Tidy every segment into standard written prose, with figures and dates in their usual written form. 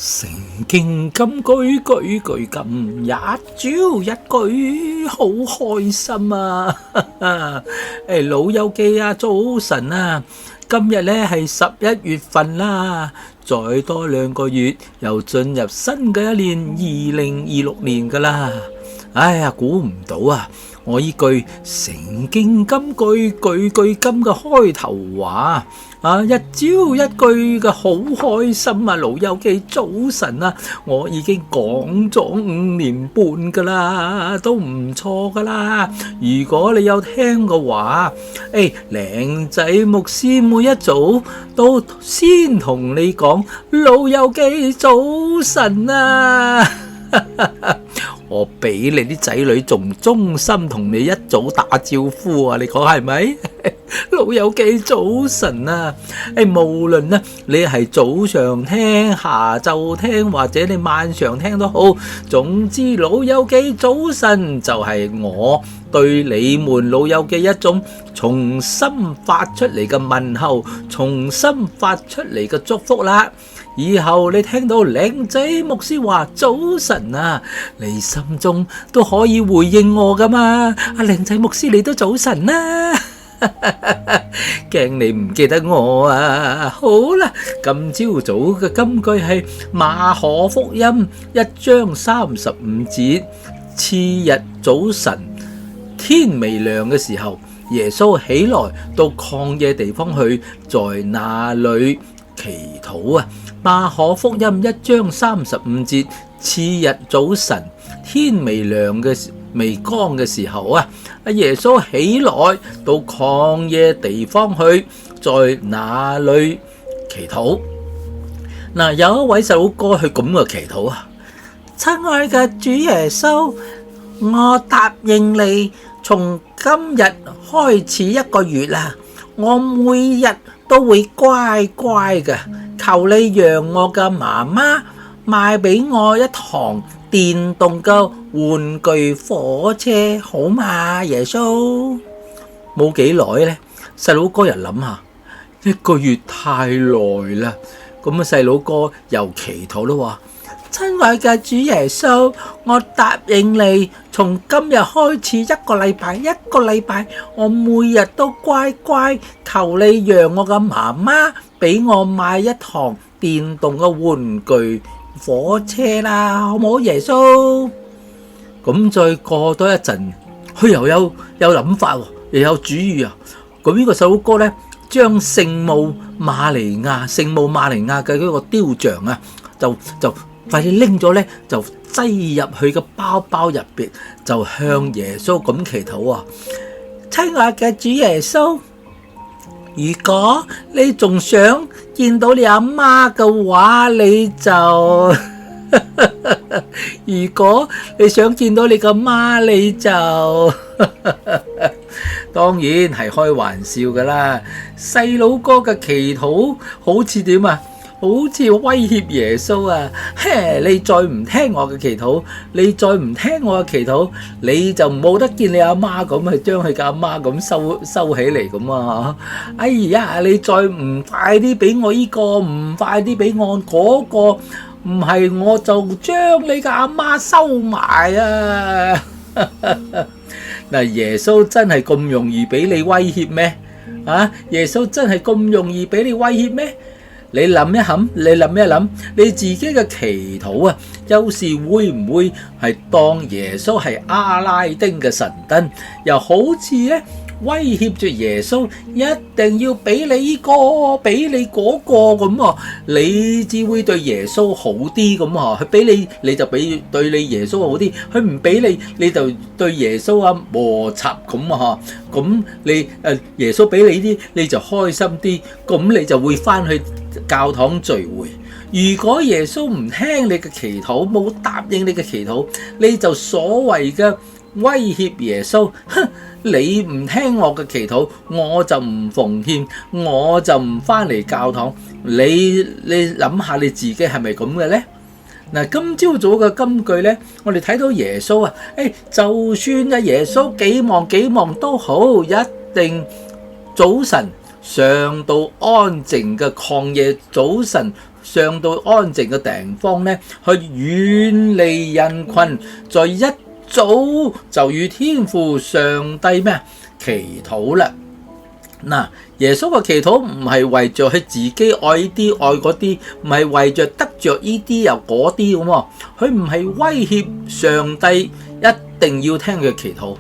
成經金句句句金，一朝一句好開心啊！老友記啊，早晨啊！今日呢係11月份啦，再多2個月又進入新嘅一年2026年噶啦。哎呀，估唔到啊！我依句成經金句句句金嘅開頭話啊，一朝一句嘅好開心啊！老友記早晨啊，我已經講咗5年半噶啦，都唔錯噶啦。如果你有聽嘅話，靚仔牧師每一早都先同你講老友記早晨啊！我比你啲仔女仲忠心同你一早打招呼啊！你講係咪？老友記早晨啊！無論咧你係早上聽、下晝聽或者你晚上聽都好，總之老友記早晨就係我對你們老友記一種從心發出嚟嘅問候，從心發出嚟嘅祝福啦。以後你聽到靚仔牧師話早晨啊，你心中都可以回應我噶嘛？阿靚仔牧師你都早晨啦，驚你唔記得我啊！好啦，今朝早嘅金句係馬可福音1章35節，次日早晨天未亮嘅時候，耶穌起來到曠野地方去，在那裏祈禱啊！馬可福音1章35節，次日早晨天未亮嘅未光嘅時候啊，耶穌起來到曠野地方去，在那裏祈禱。嗱，有一位細佬哥去咁嘅祈禱啊，親愛嘅主耶穌，我答應你，從今日開始1個月啦，我每日都會乖乖嘅。求你讓我嘅媽媽買俾我一堂電動嘅玩具火車，好嘛？耶穌。冇幾耐呢，細佬哥又諗下，1個月太耐啦。咁啊，細佬哥又祈禱咯，話：親愛嘅主耶穌，我答應你，從今日開始1個禮拜，我每日都乖乖。求你讓我嘅媽媽俾我買一堂電動嘅玩具火車啦，好唔好？耶穌。咁再過多一陣，佢又有諗法，又有主意啊。咁呢個細佬哥呢，將聖母瑪利亞嘅嗰個雕像啊，就快啲拎咗呢，就擠入去個包包入邊，就向耶穌咁祈禱啊！親愛嘅主耶穌，如果你仲想見到你阿媽嘅話，你就如果你想見到你個媽，你就當然係開玩笑噶啦。細佬哥嘅祈禱好似點啊？好似威脅耶穌啊！你再唔聽我嘅祈禱，你再唔聽我嘅祈禱，你就冇得見你阿媽咁，去將佢嘅阿媽咁收起嚟咁啊！哎呀，你再唔快啲俾我呢個，唔快啲俾我嗰個，唔係我就將你嘅阿媽收埋啊！嗱，耶穌真係咁容易俾你威脅咩？啊，耶穌真係咁容易俾你威脅咩？你諗一諗，你自己嘅祈禱啊，有時會唔會係當耶穌係阿拉丁嘅神燈，又好似咧威脅住耶穌一定要俾你呢個，俾你嗰個咁啊，你至會對耶穌好啲咁啊，佢俾你你就俾對你耶穌好啲，佢唔俾你你就對耶穌啊摩擦咁啊，咁你耶穌俾你啲你就開心啲，咁你就會翻去教堂聚會。如果耶穌唔聽你嘅祈禱，冇答應你嘅祈禱，你就所謂嘅威脅耶穌，你唔聽我嘅祈禱，我就唔奉獻，我就唔翻嚟教堂。你諗下你自己係咪咁嘅呢？嗱，今朝早嘅金句呢，我哋睇到耶穌啊，就算啊耶穌幾忙都好，一定早晨上到安靜嘅曠野，早晨上到安靜嘅地方咧，去遠離人群，在一早就與天父上帝祈禱啦。嗱，耶穌嘅祈禱唔係為着佢自己愛呢啲愛嗰啲，唔係為着得着呢啲又嗰啲咁喎，佢唔係威脅上帝一定要聽佢祈禱。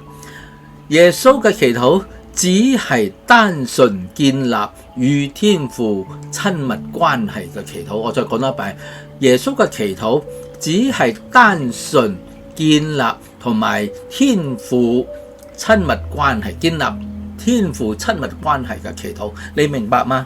耶穌嘅祈禱只係單純建立與天父親密關係嘅祈禱。我再講多一遍，耶穌嘅祈禱只係單純建立同埋天父親密關係，建立天父親密關係嘅祈禱，你明白嗎？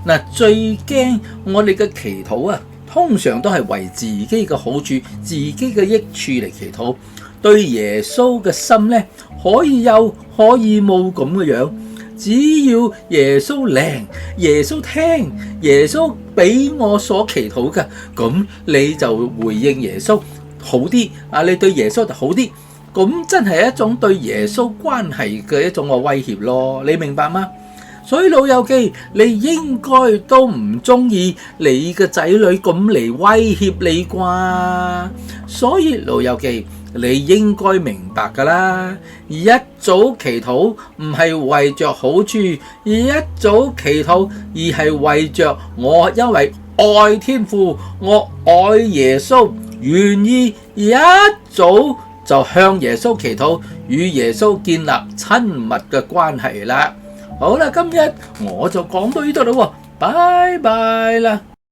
嗱，最驚我哋嘅祈禱啊，通常都係為自己嘅好處、自己嘅益處嚟祈禱。對耶穌嘅心咧，可以有可以冇咁嘅樣，只要耶穌靈、耶穌聽、耶穌俾我所祈禱嘅，咁你就回應耶穌好啲啊！你對耶穌就好啲，咁真係一種對耶穌關係嘅一種嘅威脅咯，你明白嗎？所以老友記，你應該都唔中意你嘅仔女咁嚟威脅你啩？所以老友記，你應該明白噶啦，一早祈禱唔係為着好處，一早祈禱而係為着我因為愛天父，我愛耶穌，願意一早就向耶穌祈禱，與耶穌建立親密嘅關係啦。好啦，今日我就講到呢度啦，拜拜啦。